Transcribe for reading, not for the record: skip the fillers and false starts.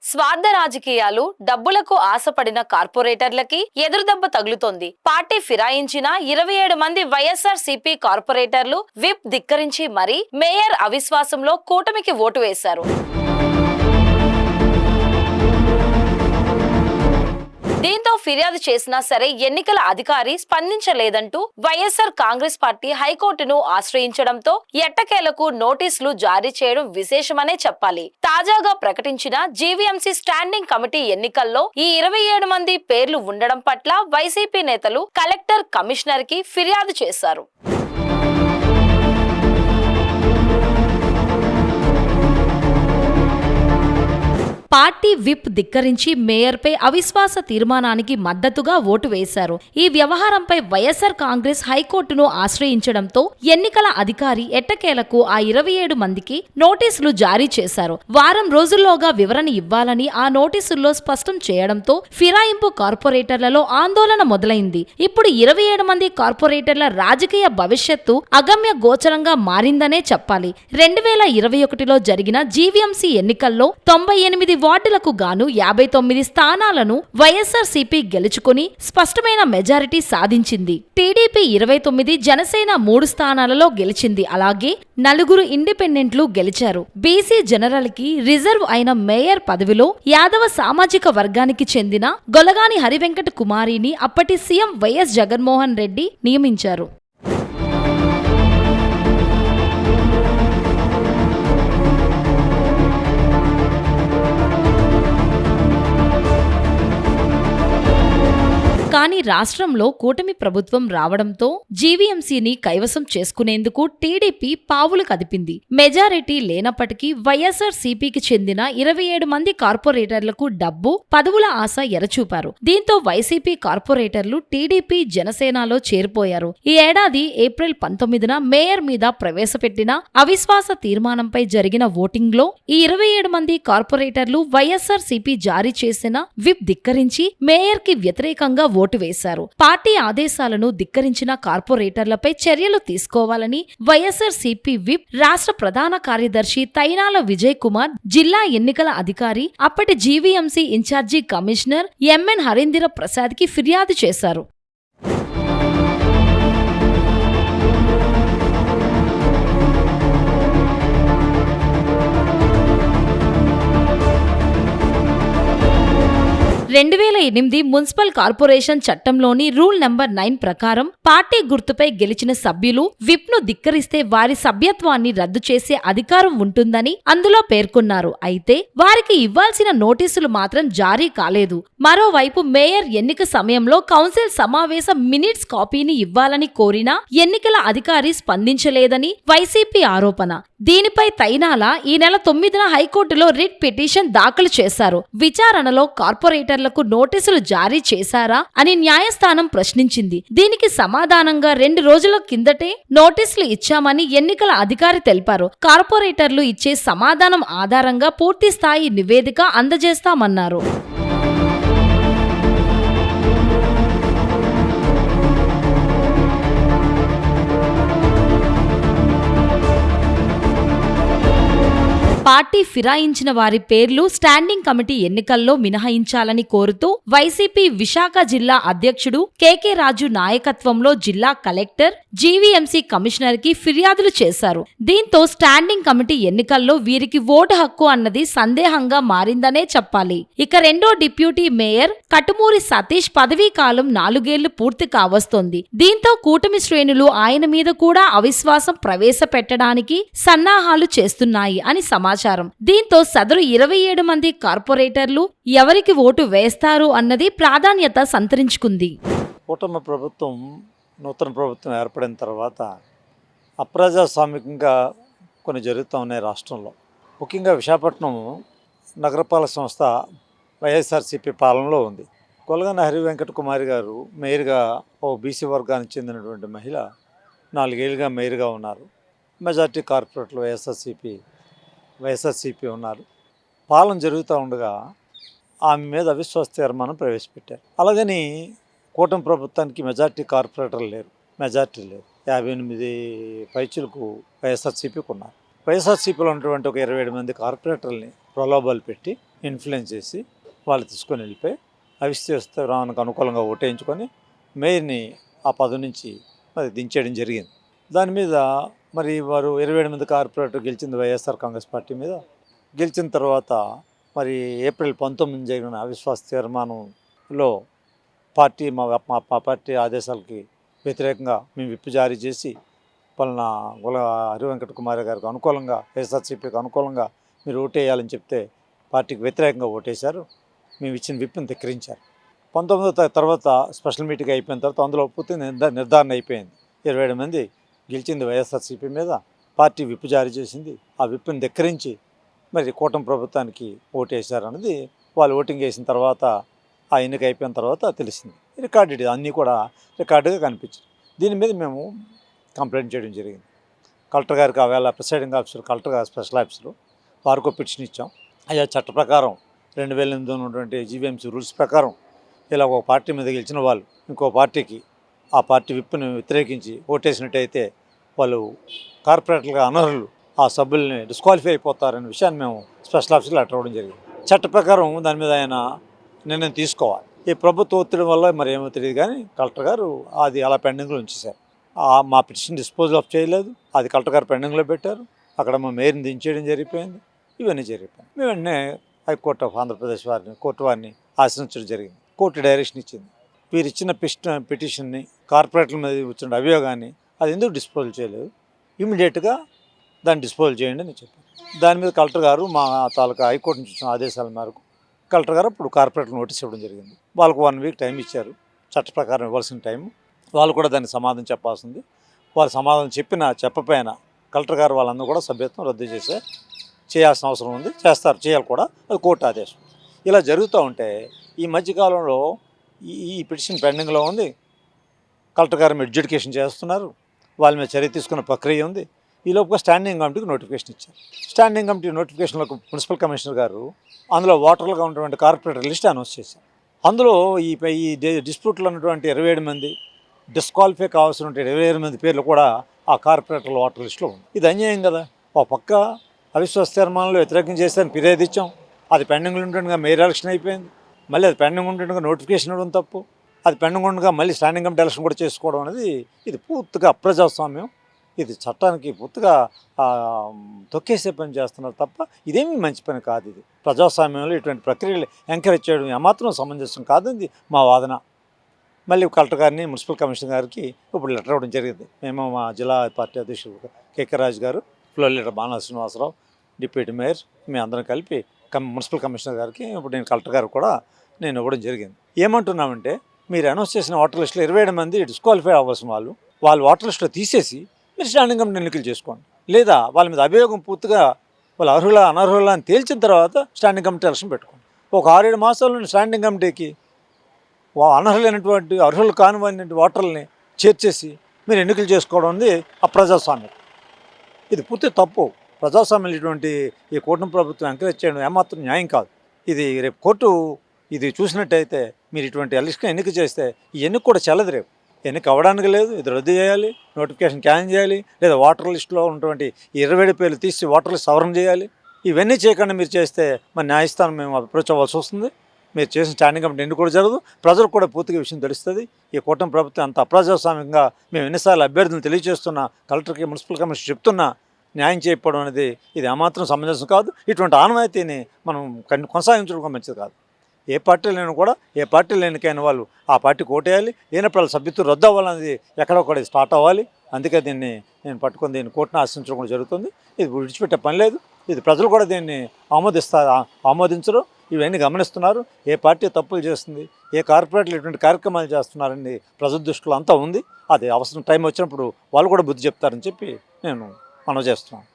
స్వార్థ రాజకీయాలు, డబ్బులకు ఆశపడిన కార్పొరేటర్లకి ఎదురుదెబ్బ తగులుతోంది. పార్టీ ఫిరాయించిన 27 మంది వైఎస్ఆర్ సిపి కార్పొరేటర్లు విప్ ధిక్కరించి మరీ మేయర్ అవిశ్వాసంలో కూటమికి ఓటు వేశారు. దీంతో ఫిర్యాదు చేసినా సరే ఎన్నికల అధికారి స్పందించలేదంటూ వైఎస్ఆర్ కాంగ్రెస్ పార్టీ హైకోర్టును ఆశ్రయించడంతో ఎట్టకేలకు నోటీసులు జారీ చేయడం విశేషమనే చెప్పాలి. తాజాగా ప్రకటించిన జీవీఎంసీ స్టాండింగ్ కమిటీ ఎన్నికల్లో ఈ 27 మంది పేర్లు ఉండడం పట్ల వైసీపీ నేతలు కలెక్టర్, కమిషనర్ కి ఫిర్యాదు చేశారు. పార్టీ విప్ ధిక్కరించి మేయర్పై అవిశ్వాస తీర్మానానికి మద్దతుగా ఓటు వేశారు. ఈ వ్యవహారంపై వైఎస్ఆర్ కాంగ్రెస్ హైకోర్టును ఆశ్రయించడంతో ఎన్నికల అధికారి ఎట్టకేలకు ఆ 27 మందికి నోటీసులు జారీ చేశారు. వారం రోజుల్లోగా వివరణ ఇవ్వాలని ఆ నోటీసుల్లో స్పష్టం చేయడంతో ఫిరాయింపు కార్పొరేటర్లలో ఆందోళన మొదలైంది. ఇప్పుడు 27 మంది కార్పొరేటర్ల రాజకీయ భవిష్యత్తు అగమ్య గోచరంగా మారిందనే చెప్పాలి. 2021లో జరిగిన జీవీఎంసీ ఎన్నికల్లో 98 వార్డులకు గాను 59 స్థానాలను వైఎస్ఆర్ సిపి గెలుచుకుని స్పష్టమైన మెజారిటీ సాధించింది. టీడీపీ 29, జనసేన 3 స్థానాలలో గెలిచింది. అలాగే 4 ఇండిపెండెంట్లు గెలిచారు. బీసీ జనరల్ కి రిజర్వ్ అయిన మేయర్ పదవిలో యాదవ సామాజిక వర్గానికి చెందిన గొలగాని హరివెంకట కుమారిని అప్పటి సీఎం వైఎస్ జగన్మోహన్ రెడ్డి నియమించారు. కానీ రాష్ట్రంలో కూటమి ప్రభుత్వం రావడంతో జీవీఎంసీని కైవసం చేసుకునేందుకు టీడీపీ పావులు కదిపింది. మెజారిటీ లేనప్పటికీ వైఎస్ఆర్ సిపికి చెందిన 27 మంది కార్పొరేటర్లకు డబ్బు, పదవుల ఆశ ఎరచూపారు. దీంతో వైసీపీ కార్పొరేటర్లు టీడీపీ, జనసేనలో చేరిపోయారు. ఈ ఏడాది ఏప్రిల్ 19న మేయర్ మీద ప్రవేశపెట్టిన అవిశ్వాస తీర్మానంపై జరిగిన ఓటింగ్లో ఈ 27 మంది కార్పొరేటర్లు వైఎస్ఆర్ సిపి జారీ చేసిన విప్ ధిక్కరించి మేయర్ కి వ్యతిరేకంగా ఓటు వేశారు. పార్టీ ఆదేశాలను ధిక్కరించిన కార్పొరేటర్లపై చర్యలు తీసుకోవాలని వైఎస్ఆర్ సిపి విప్, రాష్ట్ర ప్రధాన కార్యదర్శి తైనాల విజయ్ కుమార్, జిల్లా ఎన్నికల అధికారి, అప్పటి GVMC incharge commissioner MN Harindra Prasad కి ఫిర్యాదు చేశారు. 2008 మున్సిపల్ కార్పొరేషన్ చట్టంలోని రూల్ నెంబర్ 9 ప్రకారం పార్టీ గుర్తుపై గెలిచిన సభ్యులు విప్ ను ధిక్కరిస్తే వారి సభ్యత్వాన్ని రద్దు చేసే అధికారం ఉంటుందని అందులో పేర్కొన్నారు. అయితే వారికి ఇవ్వాల్సిన నోటీసులు మాత్రం జారీ కాలేదు. మరోవైపు మేయర్ ఎన్నిక సమయంలో కౌన్సిల్ సమావేశ మినిట్స్ కాపీని ఇవ్వాలని కోరినా ఎన్నికల అధికారి స్పందించలేదని వైసీపీ ఆరోపణ. దీనిపై తైనాల ఈ నెల 9న హైకోర్టులో రిట్ పిటిషన్ దాఖలు చేశారు. విచారణలో కార్పొరేటర్లకు నోటీసులు జారీ చేశారా అని న్యాయస్థానం ప్రశ్నించింది. దీనికి సమాధానంగా 2 రోజుల కిందటే నోటీసులు ఇచ్చామని ఎన్నికల అధికారి తెలిపారు. కార్పొరేటర్లు ఇచ్చే సమాధానం ఆధారంగా పూర్తి స్థాయి నివేదిక అందజేస్తామన్నారు. పార్టీ ఫిరాయించిన వారి పేర్లు స్టాండింగ్ కమిటీ ఎన్నికల్లో మినహాయించాలని కోరుతూ వైసీపీ విశాఖ జిల్లా అధ్యక్షుడు కేకే రాజు నాయకత్వంలో జిల్లా కలెక్టర్, జీవీఎంసీ కమిషనర్ కి ఫిర్యాదులు చేశారు. దీంతో స్టాండింగ్ కమిటీ ఎన్నికల్లో వీరికి ఓటు హక్కు అన్నది సందేహంగా మారిందనే చెప్పాలి. ఇక రెండో డిప్యూటీ మేయర్ కటుమూరి సతీష్ పదవీ కాలం 4 ఏళ్లు పూర్తి కావస్తోంది. దీంతో కూటమి శ్రేణులు ఆయన మీద కూడా అవిశ్వాసం ప్రవేశపెట్టడానికి సన్నాహాలు చేస్తున్నాయి అని సమాచారం. దీంతో సదరు 27 మంది కార్పొరేటర్లు ఎవరికి ఓటు వేస్తారు అన్నది ప్రాధాన్యత సంతరించుకుంది. కూటమి ప్రభుత్వం, నూతన ప్రభుత్వం ఏర్పడిన తర్వాత అప్రజాస్వామికంగా కొన్ని జరుగుతూ ఉన్నాయి రాష్ట్రంలో. ముఖ్యంగా విశాఖపట్నం నగరపాలక సంస్థ వైఎస్ఆర్సీపీ పాలనలో ఉంది. గొలగాని హరివెంకట కుమారి గారు మేయర్గా ఓ బీసీ వర్గానికి చెందినటువంటి మహిళ 4 ఏళ్ళుగా మేయర్గా ఉన్నారు. మెజార్టీ కార్పొరేటర్లు వైఎస్ఆర్సీపీ ఉన్నారు. పాలన జరుగుతూ ఉండగా ఆమె మీద అవిశ్వాస తీర్మానం ప్రవేశపెట్టారు. అలాగని కూటమి ప్రభుత్వానికి మెజార్టీ కార్పొరేటర్లు లేరు, మెజార్టీ లేరు. 58 పైచులకు వైఎస్ఆర్సీపీకి ఉన్నారు. వైఎస్ఆర్సీపీలో ఉన్నటువంటి ఒక 27 మంది కార్పొరేటర్ని ప్రలోభాలు పెట్టి ఇన్ఫ్లుయెన్స్ చేసి వాళ్ళు తీసుకొని వెళ్ళిపోయి అవిశ్వాసానికి అనుకూలంగా ఓటేయించుకొని మేయర్ని ఆ పదవి నుంచి మరి దించేయడం జరిగింది. దాని మీద మరి వారు 27 మంది కార్పొరేటర్ గెలిచింది వైఎస్ఆర్ కాంగ్రెస్ పార్టీ మీద. గెలిచిన తర్వాత మరి ఏప్రిల్ 19 జరిగిన అవిశ్వాస తీర్మానంలో పార్టీ మా పార్టీ ఆదేశాలకి వ్యతిరేకంగా మేము విప్పు జారీ చేసి పలానా హరి వెంకట కుమార్ గారికి అనుకూలంగా వైఎస్ఆర్సీపీకి అనుకూలంగా మీరు ఓటేయాలని చెప్తే పార్టీకి వ్యతిరేకంగా ఓటేశారు. మేము ఇచ్చిన విప్పుని ధిక్కరించారు. 19 తర్వాత స్పెషల్ మీటింగ్ అయిపోయిన తర్వాత అందులో పూర్తి నిర్ధారణ అయిపోయింది. 27 మంది గెలిచింది వైఎస్ఆర్సీపీ మీద. పార్టీ విప్పు జారీ చేసింది. ఆ విప్పుని ధిక్కరించి మరి కూటమి ప్రభుత్వానికి ఓటేశారు అన్నది వాళ్ళు ఓటింగ్ వేసిన తర్వాత ఆ ఎన్నిక అయిపోయిన తర్వాత తెలిసింది. రికార్డెడ్ అన్నీ కూడా రికార్డుగా కనిపించింది. దీని మీద మేము కంప్లైంట్ చేయడం జరిగింది. కలెక్టర్ గారికి ఆవేళ ప్రిసైడింగ్ ఆఫీసర్ కలెక్టర్ గారు స్పెషల్ ఆఫీసరు వారికి పిటిషన్ ఇచ్చాం. అయ్యా చట్ట ప్రకారం 2008 ఉన్నటువంటి జీవీఎంసీ రూల్స్ ప్రకారం ఇలా ఒక పార్టీ మీద గెలిచిన వాళ్ళు ఇంకో పార్టీకి ఆ పార్టీ విప్పుని వ్యతిరేకించి ఓటేసినట్టయితే వాళ్ళు కార్పొరేటర్లుగా అనర్హులు, ఆ సభ్యుల్ని డిస్క్వాలిఫై అయిపోతారనే విషయాన్ని మేము స్పెషల్ ఆఫీసర్లు లెటర్ ఇవ్వడం జరిగింది. చట్ట ప్రకారం దాని మీద ఆయన నిర్ణయం తీసుకోవాలి. ఈ ప్రభుత్వ ఒత్తిడి వల్ల మరి ఏమో తెలియదు కానీ కలెక్టర్ గారు అది అలా పెండింగ్లో ఉంచేశారు. మా పిటిషన్ డిస్పోజల్ ఆఫ్ చేయలేదు. అది కలెక్టర్ గారు పెండింగ్లో పెట్టారు. అక్కడ మా మేయర్ని దించేయడం జరిగిపోయింది. ఇవన్నీ జరిగిపోయింది. మేము వెంటనే హైకోర్టు ఆఫ్ ఆంధ్రప్రదేశ్ కోర్టు వారిని ఆశ్రయించడం జరిగింది. కోర్టు డైరెక్షన్ ఇచ్చింది. వీరు ఇచ్చిన పిటిషన్ని కార్పొరేట్ల మీద వచ్చిన అభియోగాన్ని అది ఎందుకు డిస్పోజల్ చేయలేదు, ఇమీడియట్గా దాన్ని డిస్పోజల్ చేయండి అని చెప్పారు. దాని మీద కలెక్టర్ గారు మా తాలూకా హైకోర్టు నుంచి వచ్చిన ఆదేశాల మేరకు కలెక్టర్ గారు ఇప్పుడు కార్పొరేటర్ నోటీస్ ఇవ్వడం జరిగింది. వాళ్ళకు 1 వీక్ టైం ఇచ్చారు. చట్ట ప్రకారం ఇవ్వాల్సిన టైం. వాళ్ళు కూడా దానికి సమాధానం చెప్పాల్సింది. వాళ్ళు సమాధానం చెప్పపోయినా కలెక్టర్ గారు వాళ్ళందరూ కూడా సభ్యత్వం రద్దు చేయాల్సిన అవసరం ఉంది. చేయాలి కూడా. అది కోర్టు ఆదేశం. ఇలా జరుగుతూ ఉంటే ఈ మధ్యకాలంలో ఈ పిటిషన్ పెండింగ్లో ఉంది. కలెక్టర్ గారు అడ్జుడికేషన్ చేస్తున్నారు. వాళ్ళ మీద చర్య తీసుకున్న ప్రక్రియ ఉంది. ఈ లోపుగా స్టాండింగ్ కమిటీకి నోటిఫికేషన్ ఇచ్చారు. స్టాండింగ్ కమిటీ నోటిఫికేషన్లో మున్సిపల్ కమిషనర్ గారు అందులో ఓటర్లుగా ఉన్నటువంటి కార్పొరేటర్ లిస్ట్ అనౌన్స్ చేశారు. అందులో ఈ డిస్ప్యూట్లో ఉన్నటువంటి 27 మంది డిస్క్వాలిఫై కావాల్సినటువంటి 27 మంది పేర్లు కూడా ఆ కార్పొరేటర్ల ఓటర్ లిస్టులో ఉంది. ఇది అన్యాయం కదా. ఒక పక్క అవిశ్వాస తీర్మానంలో వ్యతిరేకం చేస్తారని ఫిర్యాదు ఇచ్చాం. అది పెండింగ్లో ఉంటుండగా మేయర్ ఎలక్షన్ అయిపోయింది. మళ్ళీ అది పెండింగ్ ఉంటుండగా నోటిఫికేషన్ ఇవ్వడం తప్పు. అది పెండింగ్ ఉండగా మళ్ళీ స్టాండింగ్ కమిటీ ఎలక్షన్ కూడా చేసుకోవడం అనేది ఇది పూర్తిగా అప్రజాస్వామ్యం. ఇది చట్టానికి పూర్తిగా తొక్కేసే పని చేస్తున్నారు తప్ప ఇదేమీ మంచి పని కాదు. ఇది ప్రజాస్వామ్యంలో ఇటువంటి ప్రక్రియలు ఎంకరేజ్ చేయడం ఏమాత్రం సమంజసం కాదని మా వాదన. మళ్ళీ కలెక్టర్ గారిని మున్సిపల్ కమిషనర్ గారికి ఇప్పుడు లెటర్ ఇవ్వడం జరిగింది. మేము మా జిల్లా పార్టీ అధ్యక్షుడు కేకే రాజు గారు, floor leader Bana Srinivasarao, deputy mayor మేము అందరం కలిపి మున్సిపల్ కమిషనర్ గారికి ఇప్పుడు నేను కలెక్టర్ గారు కూడా నేను ఇవ్వడం జరిగింది. ఏమంటున్నామంటే మీరు అనౌన్స్ చేసిన ఓటర్ లిస్టులో 27 మంది డిస్క్వాలిఫై అవ్వాల్సిన వాళ్ళు ఓటర్ లిస్టులో తీసేసి మీరు స్టాండింగ్ కమిటీ ఎన్నికలు చేసుకోండి. లేదా వాళ్ళ మీద అభియోగం పూర్తిగా వాళ్ళు అర్హులా అనర్హులా అని తేల్చిన తర్వాత స్టాండింగ్ కమిటీ ఎలక్షన్ పెట్టుకోండి. ఒక 6-7 మాసాల్లో స్టాండింగ్ కమిటీకి అనర్హులైనటువంటి అర్హులు కానివ్వండి ఓటర్లని చేర్చేసి మీరు ఎన్నికలు చేసుకోవడం అనేది అప్రజాస్వామ్యం. ఇది పూర్తి తప్పు. ప్రజాస్వామ్యం ఇటువంటి ఈ కూటమి ప్రభుత్వం ఎంకరేజ్ చేయడం ఏమాత్రం న్యాయం కాదు. ఇది రేపు కోర్టు ఇది చూసినట్టయితే మీరు ఇటువంటి ఎలక్షన్ ఎన్నిక చేస్తే ఈ ఎన్నిక కూడా చెల్లదు. రేపు ఎన్నిక అవ్వడానికి లేదు. ఇది రద్దు చేయాలి, నోటిఫికేషన్ క్యాన్సిల్ చేయాలి, లేదా ఓటర్ లిస్టులో ఉన్నటువంటి 27 పేర్లు తీసి ఓటర్ లిస్ట్ సవరణ చేయాలి. ఇవన్నీ చేయకుండా మీరు చేస్తే మరి న్యాయస్థానం మేము అప్రోచ్ అవ్వాల్సి వస్తుంది. మీరు చేసిన స్టాండింగ్ కమిటీ ఎన్నిక కూడా జరగదు. ప్రజలకు కూడా పూర్తిగా విషయం తెలుస్తుంది. ఈ కూటమి ప్రభుత్వం అంత అప్రజాస్వామ్యంగా మేము ఎన్నిసార్లు అభ్యర్థులను తెలియజేస్తున్నా, కలెక్టర్కి మున్సిపల్ కమిషనర్ చెప్తున్నా న్యాయం చేయకపోవడం అనేది ఇది ఏమాత్రం సమంజసం కాదు. ఇటువంటి ఆనవాయితీని మనం కొనసాగించడం మంచిది కాదు. ఏ పార్టీలు ఎన్నికైన వాళ్ళు ఆ పార్టీకి ఓటేయాలి. లేనప్పుడు వాళ్ళ సభ్యత్వం రద్దు అవ్వాలనేది ఎక్కడొక్కడ స్టార్ట్ అవ్వాలి. అందుకే దీన్ని నేను పట్టుకొని దీన్ని కోర్టును ఆశ్రయించడం కూడా జరుగుతుంది. ఇది విడిచిపెట్టే పని లేదు. ఇది ప్రజలు కూడా దీన్ని ఆమోదించరు. ఇవన్నీ గమనిస్తున్నారు. ఏ పార్టీ తప్పులు చేస్తుంది, ఏ కార్పొరేట్లు ఇటువంటి కార్యక్రమాలు చేస్తున్నారని ప్రజల దృష్టిలో అంతా ఉంది. అది అవసరం టైం వచ్చినప్పుడు వాళ్ళు కూడా బుద్ధి చెప్తారని చెప్పి నేను మనవి చేస్తున్నాను.